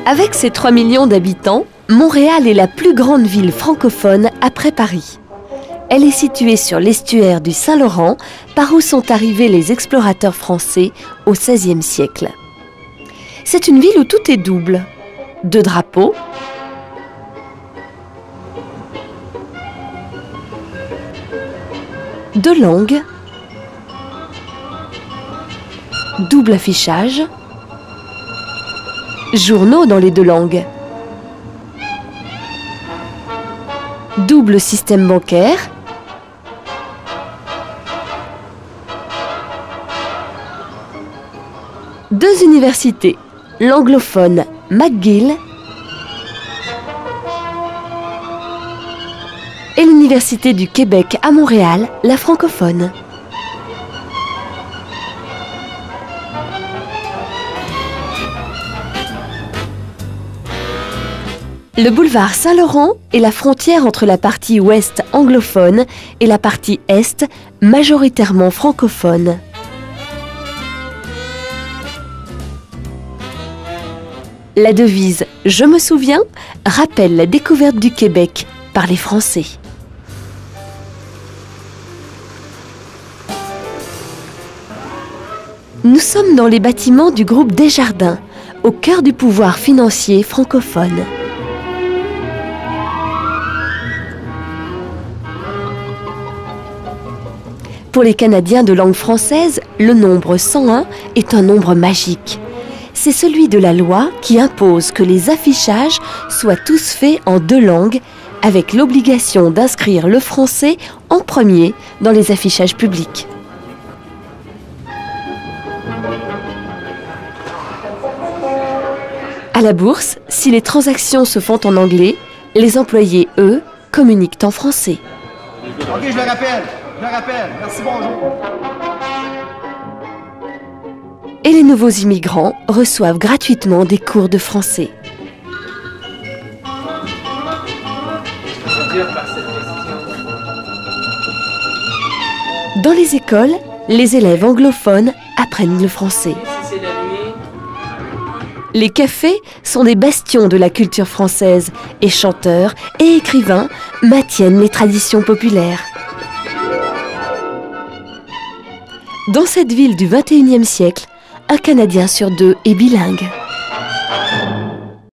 Avec ses 3 millions d'habitants, Montréal est la plus grande ville francophone après Paris. Elle est située sur l'estuaire du Saint-Laurent, par où sont arrivés les explorateurs français au XVIe siècle. C'est une ville où tout est double. 2 drapeaux, deux langues, double affichage, journaux dans les 2 langues, double système bancaire, deux universités, l'anglophone McGill et l'Université du Québec à Montréal, la francophone. Le boulevard Saint-Laurent est la frontière entre la partie ouest anglophone et la partie est majoritairement francophone. La devise « Je me souviens » rappelle la découverte du Québec par les Français. Nous sommes dans les bâtiments du groupe Desjardins, au cœur du pouvoir financier francophone. Pour les Canadiens de langue française, le nombre 101 est un nombre magique. C'est celui de la loi qui impose que les affichages soient tous faits en 2 langues, avec l'obligation d'inscrire le français en premier dans les affichages publics. À la bourse, si les transactions se font en anglais, les employés, eux, communiquent en français. Ok, je le rappelle. Merci, bonjour. Et les nouveaux immigrants reçoivent gratuitement des cours de français. Dans les écoles, les élèves anglophones apprennent le français. Les cafés sont des bastions de la culture française et chanteurs et écrivains maintiennent les traditions populaires. Dans cette ville du XXIe siècle, un Canadien sur 2 est bilingue.